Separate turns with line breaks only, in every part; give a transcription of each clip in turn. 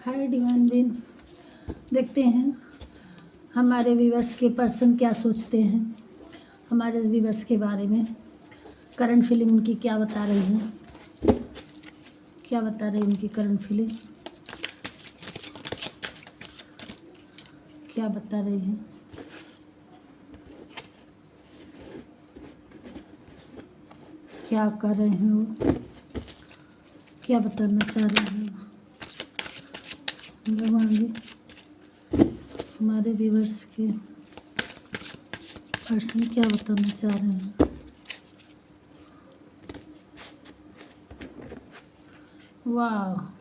Hi divine been, देखते हैं हमारे व्यूवर्स के पर्सन क्या सोचते हैं हमारे व्यूवर्स के बारे में। करंट फीलिंग उनकी क्या बता रही है, क्या बता रही है उनकी करंट फीलिंग, क्या बता रही है। क्या कर रहे हैं वो, क्या बताना चाह रहे हैं भगवान जी हमारे व्यूवर्स के पर्सन क्या बताना चाह रहे हैं। वाह,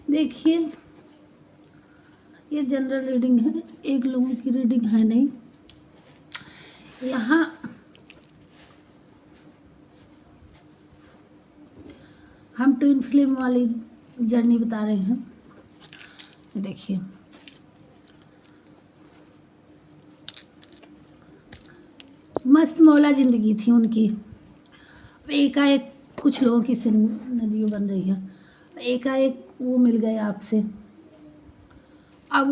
देखिए ये जनरल रीडिंग है, एक लोगों की रीडिंग है नहीं। यहाँ हम ट्विन फ्लेम वाली जर्नी बता रहे हैं। देखिए मस्त मौला ज़िंदगी थी उनकी, एकाएक कुछ लोगों की सिनेरियो बन रही है, एकाएक वो मिल गए आपसे। अब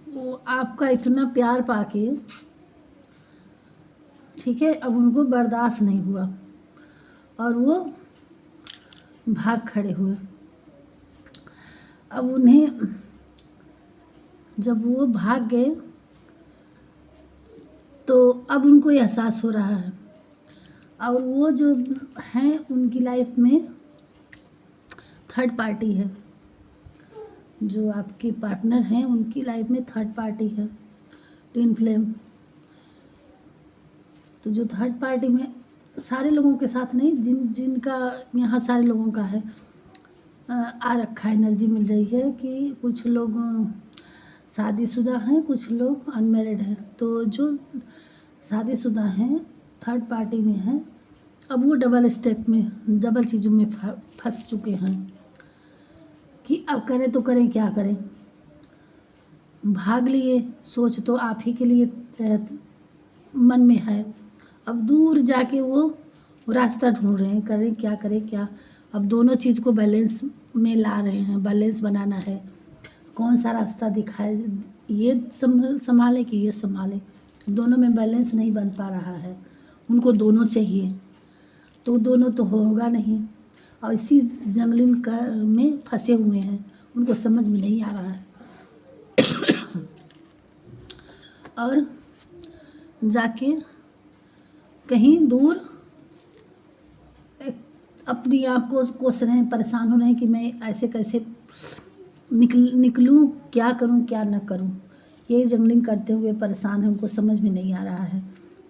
वो आपका इतना प्यार पाके, ठीक है, अब उनको बर्दाश्त नहीं हुआ और वो भाग खड़े हुए। अब उन्हें जब वो भाग गए तो अब उनको एहसास हो रहा है, और वो जो हैं उनकी लाइफ में थर्ड पार्टी है, जो आपके पार्टनर हैं उनकी लाइफ में थर्ड पार्टी है, ट्विन फ्लेम। तो जो थर्ड पार्टी में सारे लोगों के साथ नहीं, जिनका यहाँ सारे लोगों का है, आ रखा एनर्जी मिल रही है कि कुछ लोग शादीशुदा हैं, कुछ लोग अनमेरिड हैं। तो जो शादीशुदा हैं थर्ड पार्टी में हैं, अब वो डबल स्टेप में, डबल चीज़ों में फंस चुके हैं कि अब करें तो करें, क्या करें। भाग लिए, सोच तो आप ही के लिए मन में है, अब दूर जाके वो रास्ता ढूंढ रहे हैं, करें क्या करें क्या। अब दोनों चीज़ को बैलेंस में ला रहे हैं, बैलेंस बनाना है, कौन सा रास्ता दिखाए, ये संभाले कि ये संभाले। दोनों में बैलेंस नहीं बन पा रहा है, उनको दोनों चाहिए, तो दोनों तो होगा नहीं, और इसी जंगलिन का में फंसे हुए हैं, उनको समझ में नहीं आ रहा है। और जाके कहीं दूर अपनी आप को कोस रहे हैं, परेशान हो रहे हैं कि मैं ऐसे कैसे निकलूं, क्या करूं क्या न करूं। ये जंगलिंग करते हुए परेशान है, उनको समझ में नहीं आ रहा है,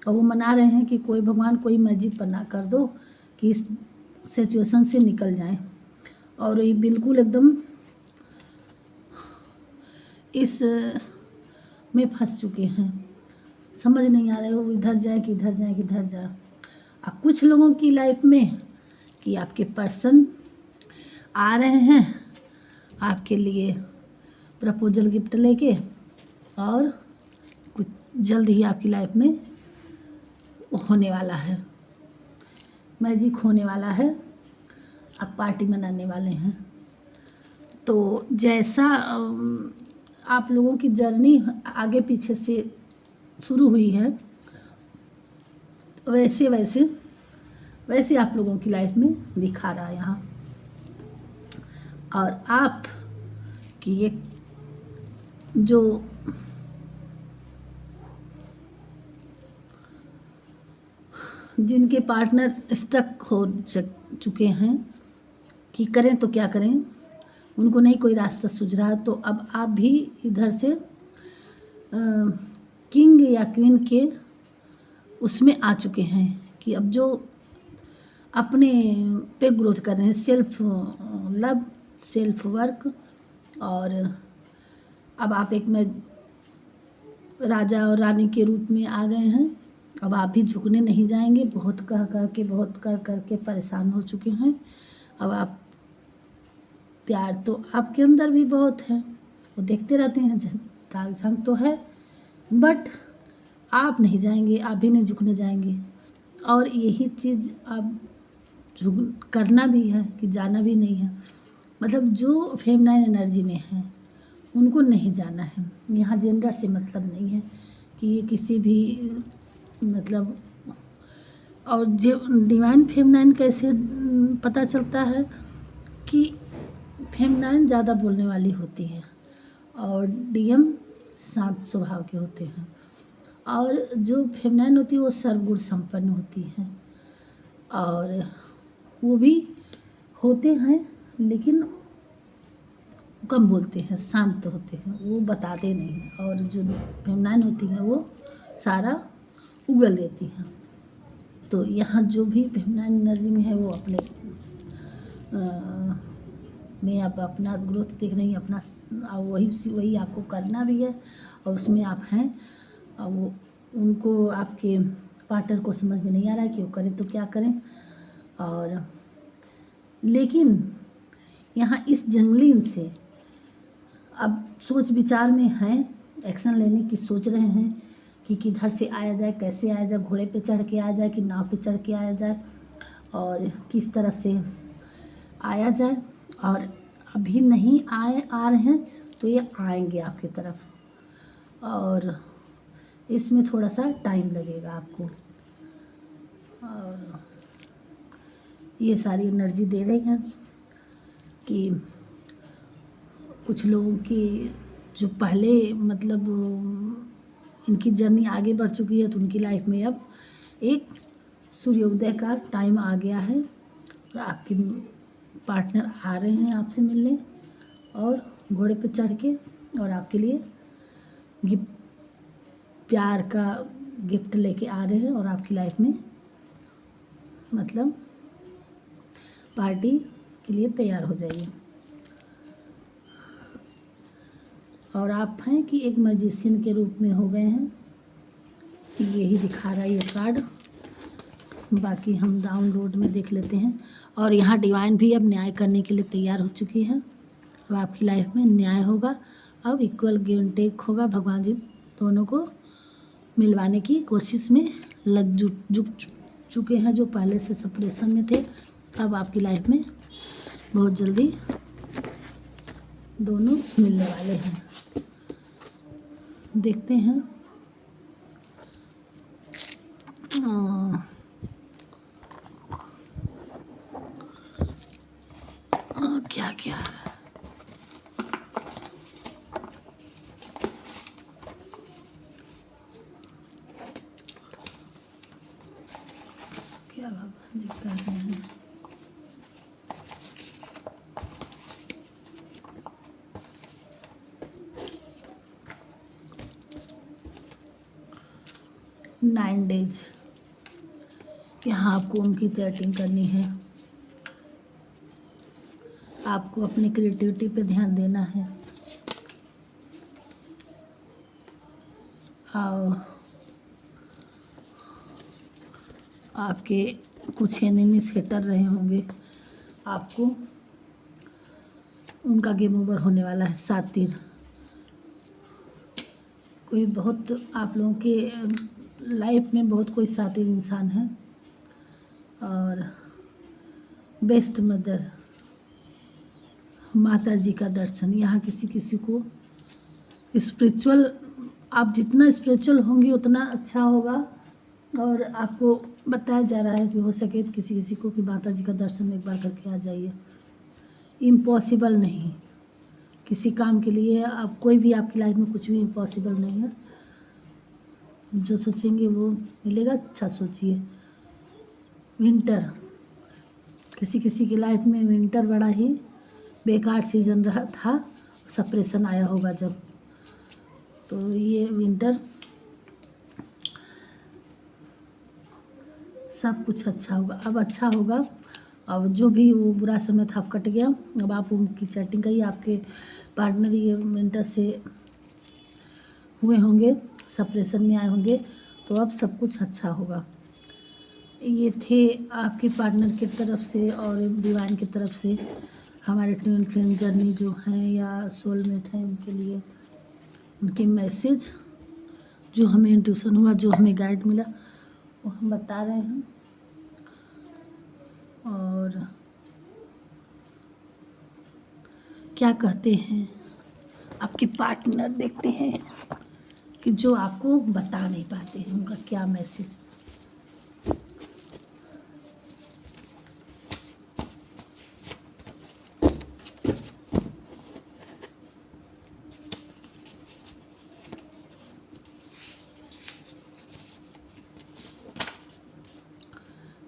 और वो मना रहे हैं कि कोई भगवान कोई मैजिक बना कर दो कि इस सिचुएशन से निकल जाएं। और ये बिल्कुल एकदम इस में फंस चुके हैं, समझ नहीं आ रहा है वो इधर जाए कि इधर जाए कि इधर जाए। अब कुछ लोगों की लाइफ में कि आपके पर्सन आ रहे हैं आपके लिए प्रपोजल गिफ्ट लेके, और कुछ जल्द ही आपकी लाइफ में होने वाला है, मैजिक होने वाला है, आप पार्टी मनाने वाले हैं। तो जैसा आप लोगों की जर्नी आगे पीछे से शुरू हुई है, वैसे वैसे वैसे आप लोगों की लाइफ में दिखा रहा है यहाँ। और आप कि ये जो जिनके पार्टनर स्टक हो चुके हैं कि करें तो क्या करें, उनको नहीं कोई रास्ता सूझ रहा है, तो अब आप भी इधर से किंग या क्वीन के उसमें आ चुके हैं कि अब जो अपने पे ग्रोथ कर रहे हैं, सेल्फ लव, सेल्फ वर्क। और अब आप एक में राजा और रानी के रूप में आ गए हैं। अब आप भी झुकने नहीं जाएंगे। बहुत कह कह के, बहुत कर कर के परेशान हो चुके हैं। अब आप, प्यार तो आपके अंदर भी बहुत है, वो देखते रहते हैं, दाग झाग तो है, बट आप नहीं जाएंगे, आप भी नहीं झुकने जाएंगे। और यही चीज़ आप झुक करना भी है कि जाना भी नहीं है। मतलब जो फेमिनाइन एनर्जी में है उनको नहीं जाना है। यहाँ जेंडर से मतलब नहीं है कि ये किसी भी मतलब। और जो डिवाइन फेमिनाइन कैसे पता चलता है कि फेमिनाइन ज़्यादा बोलने वाली होती है और डीएम शांत स्वभाव के होते हैं। और जो फेमिनाइन होती है वो सर्वगुण संपन्न होती है। और वो भी होते हैं लेकिन कम बोलते हैं, शांत होते हैं, वो बताते नहीं हैं। और जो फेमिनाइन होती हैं वो सारा उगल देती हैं। तो यहाँ जो भी फेमिनाइन एनर्जी में है वो अपने में आप अपना ग्रोथ देख रही हैं, अपना वही आपको करना भी है और उसमें आप हैं। और वो उनको, आपके पार्टनर को समझ में नहीं आ रहा है कि वो करें तो क्या करें। और लेकिन यहाँ इस जंगली से अब सोच विचार में हैं, एक्शन लेने की सोच रहे हैं कि किधर से आया जाए, कैसे आया जाए, घोड़े पे चढ़ के आया जाए कि नाव पे चढ़ के आया जाए और किस तरह से आया जाए। और अभी नहीं आ रहे हैं तो ये आएंगे आपकी तरफ और इसमें थोड़ा सा टाइम लगेगा आपको। और ये सारी एनर्जी दे रही हैं कि कुछ लोगों की जो पहले मतलब इनकी जर्नी आगे बढ़ चुकी है तो उनकी लाइफ में अब एक सूर्योदय का टाइम आ गया है और आपके पार्टनर आ रहे हैं आपसे मिलने और घोड़े पे चढ़ के और आपके लिए गिफ्ट, प्यार का गिफ्ट लेके आ रहे हैं और आपकी लाइफ में मतलब पार्टी के लिए तैयार हो जाइए। और आप हैं कि एक मैजिशियन के रूप में हो गए हैं, यही दिखा रहा है ये कार्ड। बाकी हम डाउनलोड में देख लेते हैं। और यहाँ डिवाइन भी अब न्याय करने के लिए तैयार हो चुकी है। अब आपकी लाइफ में न्याय होगा, अब इक्वल गिव एंड टेक होगा। भगवान जी दोनों को मिलवाने की कोशिश में जुट चुके हैं। जो पहले से सेपरेशन में थे अब आपकी लाइफ में बहुत जल्दी दोनों मिलने वाले हैं। देखते हैं क्या क्या क्या भगवान जी कर रहे हैं। नाइन डेज यहाँ आपको उनकी चैटिंग करनी है। आपको अपनी क्रिएटिविटी पे ध्यान देना है। और आपके कुछ एनिमीज हेटर रहे होंगे, आपको उनका गेम ओवर होने वाला है। 7 तीर कोई बहुत आप लोगों के लाइफ में बहुत कोई शातिर इंसान है। और बेस्ट मदर, माता जी का दर्शन। यहाँ किसी किसी को स्पिरिचुअल, आप जितना स्पिरिचुअल होंगी उतना अच्छा होगा। और आपको बताया जा रहा है कि हो सके तो किसी किसी को कि माता जी का दर्शन एक बार करके आ जाइए। इम्पॉसिबल नहीं, किसी काम के लिए आप कोई भी, आपकी लाइफ में कुछ भी इम्पॉसिबल नहीं है। जो सोचेंगे वो मिलेगा। अच्छा सोचिए। विंटर, किसी किसी की लाइफ में विंटर बड़ा ही बेकार सीजन रहा था, सेपरेशन आया होगा जब, तो ये विंटर सब कुछ अच्छा होगा, अब अच्छा होगा। अब जो भी वो बुरा समय था अब कट गया। अब आप उनकी चैटिंग करिए, आपके पार्टनर ये विंटर से हुए होंगे, सेपरेशन में आए होंगे, तो अब सब कुछ अच्छा होगा। ये थे आपके पार्टनर की तरफ से और डिवाइन की तरफ से हमारे ट्विन फ्लेम जर्नी जो हैं या सोलमेट हैं उनके लिए उनके मैसेज, जो हमें इंट्यूशन हुआ, जो हमें गाइड मिला, वो हम बता रहे हैं। और क्या कहते हैं आपके पार्टनर, देखते हैं कि जो आपको बता नहीं पाते हैं उनका क्या मैसेज।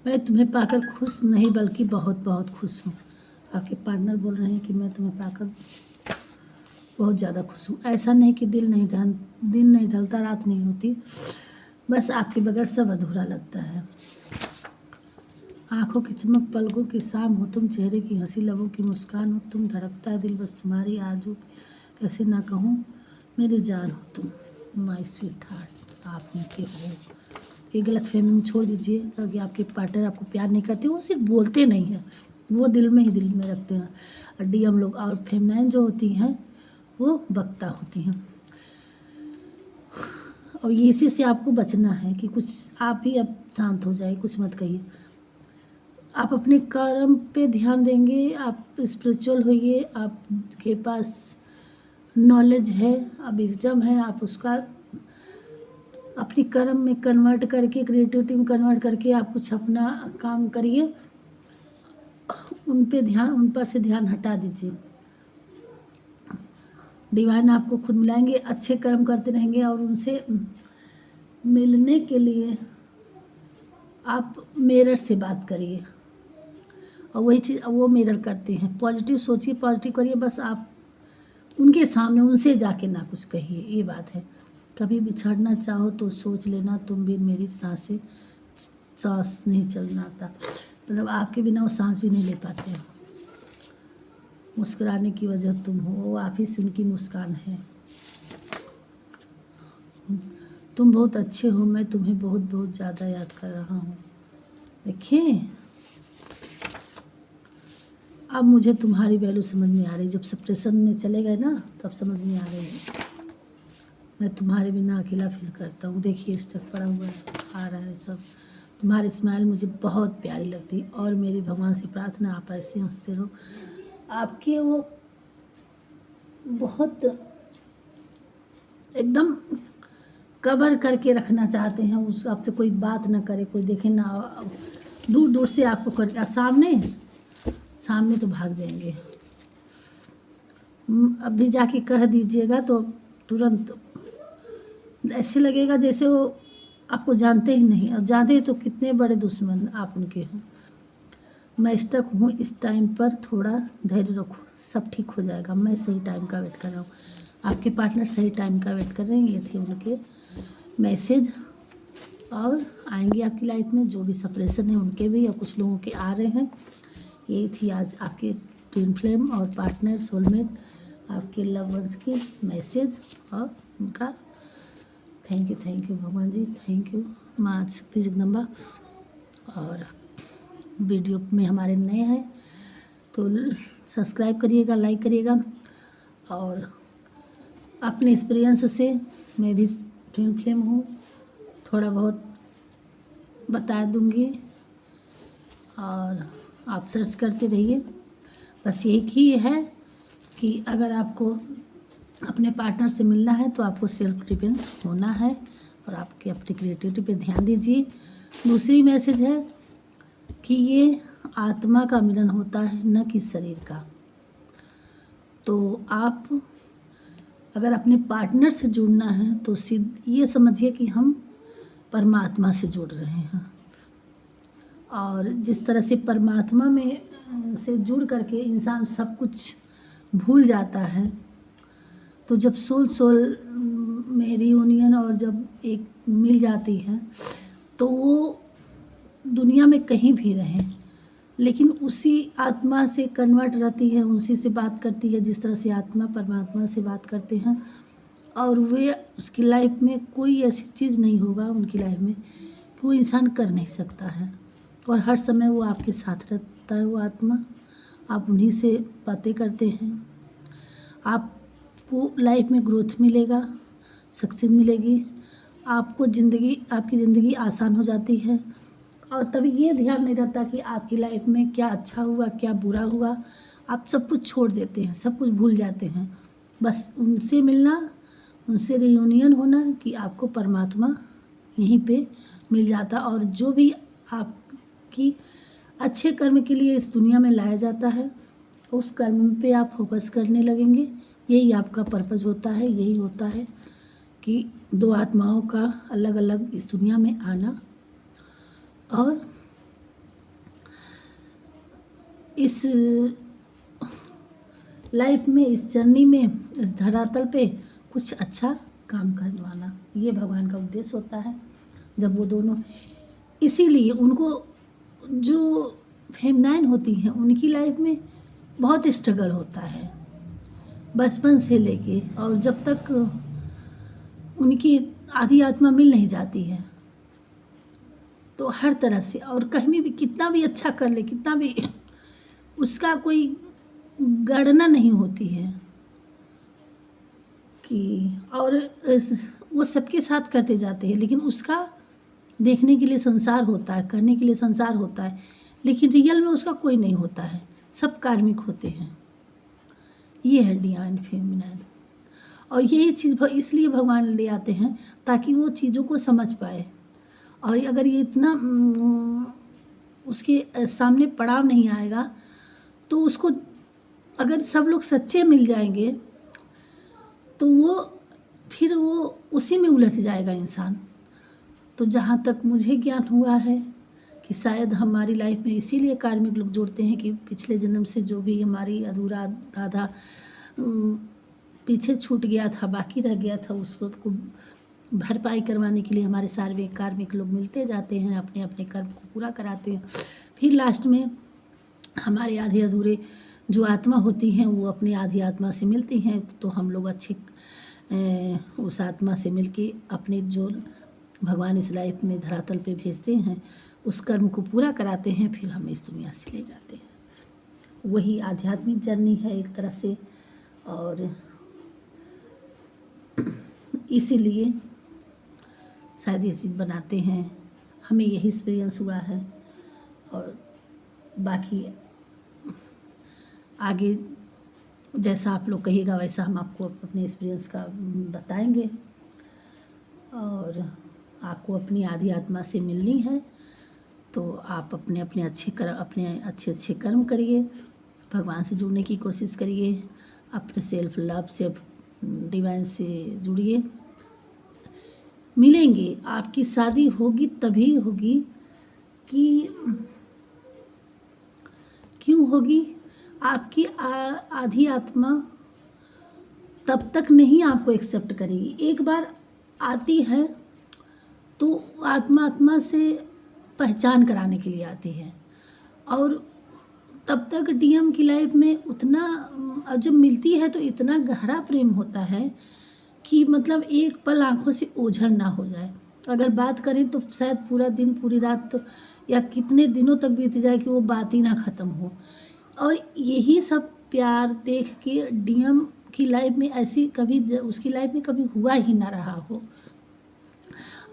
मैं तुम्हें पाकर खुश नहीं बल्कि बहुत बहुत खुश हूँ। आपके पार्टनर बोल रहे हैं कि मैं तुम्हें पाकर बहुत ज़्यादा खुश हूँ। ऐसा नहीं कि दिन नहीं ढलता, रात नहीं होती, बस आपके बगैर सब अधूरा लगता है। आँखों की चमक, पलकों की शाम हो तुम, चेहरे की हंसी, लबों की मुस्कान हो तुम, धड़कता है दिल बस तुम्हारी आरज़ू, कैसे ना कहूँ मेरी जान हो तुम, माय स्वीट हार्ट, आप उनके हो। ये गलतफहमी में छोड़ दीजिए कि आपके पार्टनर आपको प्यार नहीं करते, वो सिर्फ बोलते नहीं हैं, वो दिल में रखते हैं। और डीएम लोग और फेमिनाइन जो होती हैं वो वक्ता होती हैं। और ये इसी से आपको बचना है कि कुछ आप ही अब शांत हो जाए, कुछ मत कहिए। आप अपने कर्म पे ध्यान देंगे, आप स्पिरिचुअल होइए, आपके पास नॉलेज है, अब विजडम है, आप उसका अपनी कर्म में कन्वर्ट करके, क्रिएटिविटी में कन्वर्ट करके आप कुछ अपना काम करिए। उन पर से ध्यान हटा दीजिए। डिवाइन आपको खुद मिलाएंगे, अच्छे कर्म करते रहेंगे और उनसे मिलने के लिए आप मिरर से बात करिए, और वही चीज़ वो मिरर करते हैं। पॉजिटिव सोचिए, पॉजिटिव करिए, बस आप उनके सामने उनसे जाके ना कुछ कहिए, ये बात है। कभी बिछड़ना चाहो तो सोच लेना तुम भी मेरी सांस नहीं चलना आता, मतलब आपके बिना वो सांस भी नहीं ले पाते हैं। मुस्कुराने की वजह तुम हो, वो आप ही से उनकी मुस्कान है। तुम बहुत अच्छे हो, मैं तुम्हें बहुत बहुत ज़्यादा याद कर रहा हूँ। देखिए अब मुझे तुम्हारी वैल्यू समझ में आ रही, जब सेपरेशन में चले गए ना तब समझ में आ रही है। मैं तुम्हारे बिना अकेला फील करता हूँ। देखिए स्टक पड़ा हुआ है, आ रहा है सब। तुम्हारी स्माइल मुझे बहुत प्यारी लगती है और मेरी भगवान से प्रार्थना आप ऐसे हंसते रहो। आपके वो बहुत एकदम कवर करके रखना चाहते हैं, उस आपसे कोई बात ना करे, कोई देखे ना, दूर दूर से आपको कर, सामने तो भाग जाएंगे। अभी जाके कह दीजिएगा तो तुरंत ऐसे लगेगा जैसे वो आपको जानते ही नहीं, और जानते ही तो कितने बड़े दुश्मन आप उनके हो। मैं स्टक हूँ इस टाइम पर, थोड़ा धैर्य रखो, सब ठीक हो जाएगा। मैं सही टाइम का वेट कर रहा हूँ, आपके पार्टनर सही टाइम का वेट कर रहे हैं। ये थे उनके मैसेज, और आएंगे आपकी लाइफ में जो भी सेपरेशन है उनके भी, और कुछ लोगों के आ रहे हैं। यही थी आज आपके ट्विन फ्लेम और पार्टनर सोलमेट, आपके लव वंस की मैसेज और उनका थैंक यू भगवान जी, थैंक यू माँ शक्ति जगदम्बा। और वीडियो में हमारे नए हैं तो सब्सक्राइब करिएगा, लाइक करिएगा, और अपने एक्सपीरियंस से, मैं भी ट्विन फ्लेम हूँ, थोड़ा बहुत बता दूँगी, और आप सर्च करते रहिए। बस एक ही है कि अगर आपको अपने पार्टनर से मिलना है तो आपको सेल्फ डिफेंस होना है, और आपके अपनी क्रिएटिविटी पे ध्यान दीजिए। दूसरी मैसेज है कि ये आत्मा का मिलन होता है, न कि शरीर का। तो आप अगर अपने पार्टनर से जुड़ना है तो ये समझिए कि हम परमात्मा से जुड़ रहे हैं, और जिस तरह से परमात्मा में से जुड़ करके इंसान सब कुछ भूल जाता है। तो जब सोल सोल में रियूनियन और जब एक मिल जाती है तो वो दुनिया में कहीं भी रहे लेकिन उसी आत्मा से कन्वर्ट रहती है, उसी से बात करती है जिस तरह से आत्मा परमात्मा से बात करते हैं। और वे उसकी लाइफ में कोई ऐसी चीज़ नहीं होगा उनकी लाइफ में कि वो इंसान कर नहीं सकता है। और हर समय वो आपके साथ रहता है वो आत्मा, आप उन्हीं से बातें करते हैं। आपको लाइफ में ग्रोथ मिलेगा, सक्सेस मिलेगी, आपकी ज़िंदगी आसान हो जाती है। और तभी ये ध्यान नहीं रहता कि आपकी लाइफ में क्या अच्छा हुआ क्या बुरा हुआ, आप सब कुछ छोड़ देते हैं, सब कुछ भूल जाते हैं। बस उनसे मिलना, उनसे रियूनियन होना कि आपको परमात्मा यहीं पे मिल जाता। और जो भी आपकी अच्छे कर्म के लिए इस दुनिया में लाया जाता है उस कर्म पे आप फोकस करने लगेंगे। यही आपका पर्पज़ होता है, यही होता है कि दो आत्माओं का अलग अलग इस दुनिया में आना। और इस लाइफ में, इस जर्नी में, इस धरातल पे कुछ अच्छा काम करवाना, ये भगवान का उद्देश्य होता है। जब वो दोनों, इसीलिए उनको जो फेमनाइन होती हैं उनकी लाइफ में बहुत स्ट्रगल होता है बचपन से लेके, और जब तक उनकी आधी आत्मा मिल नहीं जाती है तो हर तरह से, और कहीं भी कितना भी अच्छा कर ले, कितना भी उसका कोई गणना नहीं होती है कि, और वो सबके साथ करते जाते हैं लेकिन उसका देखने के लिए संसार होता है, करने के लिए संसार होता है, लेकिन रियल में उसका कोई नहीं होता है, सब कार्मिक होते हैं। ये है डिवाइन फेमिनाइन। और यही चीज़ इसलिए भगवान ले आते हैं ताकि वो चीज़ों को समझ पाए। और अगर ये इतना उसके सामने पड़ाव नहीं आएगा तो उसको, अगर सब लोग सच्चे मिल जाएंगे तो फिर वो उसी में उलझ जाएगा इंसान। तो जहाँ तक मुझे ज्ञान हुआ है कि शायद हमारी लाइफ में इसीलिए कार्मिक लोग जोड़ते हैं कि पिछले जन्म से जो भी हमारी अधूरा आधा पीछे छूट गया था, बाकी रह गया था, उसको भरपाई करवाने के लिए हमारे सारे कार्मिक लोग मिलते जाते हैं, अपने अपने कर्म को पूरा कराते हैं। फिर लास्ट में हमारे आधे अधूरे जो आत्मा होती हैं वो अपनी आधी आत्मा से मिलती हैं, तो हम लोग अच्छे उस आत्मा से मिलके अपने जो भगवान इस लाइफ में धरातल पे भेजते हैं उस कर्म को पूरा कराते हैं, फिर हम इस दुनिया से ले जाते हैं। वही आध्यात्मिक जर्नी है एक तरह से। और इसीलिए शायद ये चीज़ बनाते हैं, हमें यही एक्सपीरियंस हुआ है। और बाकी आगे जैसा आप लोग कहिएगा वैसा हम आपको अपने एक्सपीरियंस का बताएंगे। और आपको अपनी आधी आत्मा से मिलनी है तो आप अपने अपने अच्छे कर्म करिए, भगवान से जुड़ने की कोशिश करिए, अपने सेल्फ लव से डिवाइन से जुड़िए। मिलेंगे, आपकी शादी होगी तभी होगी कि क्यों होगी, आपकी आधी आत्मा तब तक नहीं आपको एक्सेप्ट करेगी। एक बार आती है तो आत्मा से पहचान कराने के लिए आती है, और तब तक डीएम की लाइफ में उतना जब मिलती है तो इतना गहरा प्रेम होता है कि मतलब एक पल आँखों से ओझल ना हो जाए। अगर बात करें तो शायद पूरा दिन, पूरी रात या कितने दिनों तक बीत जाए कि वो बात ही ना ख़त्म हो। और यही सब प्यार देख के डीएम की लाइफ में ऐसी कभी उसकी लाइफ में कभी हुआ ही ना रहा हो।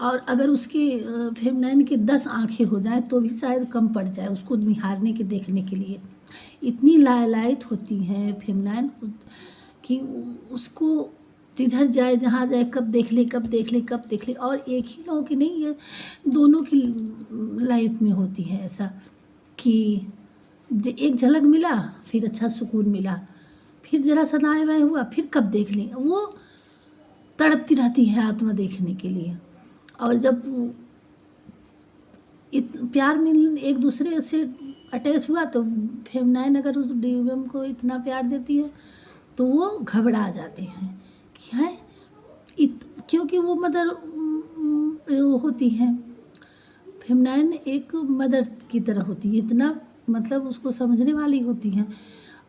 और अगर उसके फेमिनाइन के 10 आँखें हो जाएं तो भी शायद कम पड़ जाए उसको निहारने के, देखने के लिए। इतनी लालायित होती हैं फेमिनाइन कि उसको जिधर जाए जहाँ जाए कब देख ले कब देख ले कब देख ले। और एक ही लोगों की नहीं, ये दोनों की लाइफ में होती है ऐसा कि एक झलक मिला फिर अच्छा सुकून मिला, फिर ज़रा सा दाएं बाएं हुआ फिर कब देख लें, वो तड़पती रहती है आत्मा देखने के लिए। और जब प्यार मिल एक दूसरे से अटैच हुआ तो फेमिनाइन अगर उस डीएम को इतना प्यार देती है तो वो घबरा जाते हैं कि है क्योंकि वो मदर वो होती हैं, फेमिनाइन एक मदर की तरह होती है, इतना मतलब उसको समझने वाली होती हैं।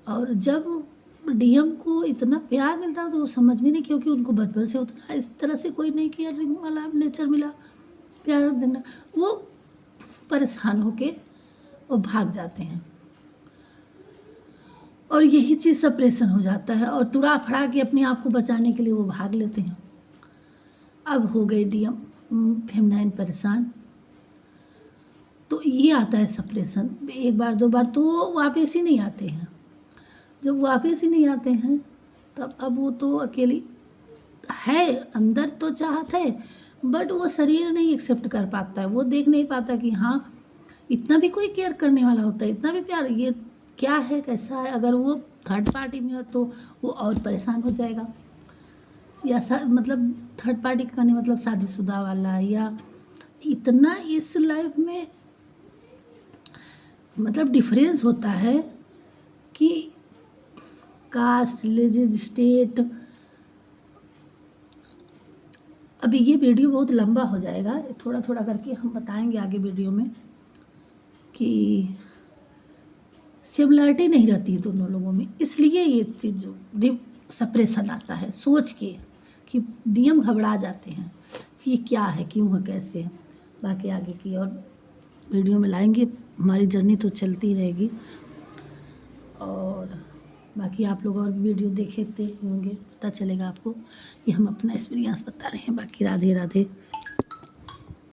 और जब डीएम को इतना प्यार मिलता है तो वो समझ में नहीं, क्योंकि उनको बचपन से उतना इस तरह से कोई नहीं केयरिंग वाला नेचर मिला, प्यार देना, वो परेशान होके वो भाग जाते हैं। और यही चीज़ सप्रेशन हो जाता है और तुड़ा फड़ा के अपने आप को बचाने के लिए वो भाग लेते हैं। अब हो गए डीएम फेमिनाइन परेशान, तो ये आता है सप्रेशन। एक बार दो बार तो वापस ही नहीं आते हैं। जब वापस ही नहीं आते हैं तब अब वो तो अकेली है, अंदर तो चाहत है बट वो शरीर नहीं एक्सेप्ट कर पाता है, वो देख नहीं पाता कि हाँ इतना भी कोई केयर करने वाला होता है, इतना भी प्यार, ये क्या है कैसा है। अगर वो थर्ड पार्टी में हो तो वो और परेशान हो जाएगा, या मतलब थर्ड पार्टी का नहीं मतलब शादीशुदा वाला, या इतना इस लाइफ में मतलब डिफरेंस होता है कि कास्ट, रिलीजियस, स्टेट। अभी ये वीडियो बहुत लंबा हो जाएगा, थोड़ा थोड़ा करके हम बताएंगे आगे वीडियो में कि सिमिलरिटी नहीं रहती है दोनों लोगों में, इसलिए ये चीज़ जो सप्रेशन आता है सोच के कि डीएम घबरा जाते हैं कि ये क्या है, क्यों है, कैसे है। बाकी आगे की और वीडियो में लाएंगे, हमारी जर्नी तो चलती रहेगी। और बाकी आप लोग और भी वीडियो देखते होंगे, पता चलेगा आपको, ये हम अपना एक्सपीरियंस बता रहे हैं। बाकी राधे राधे।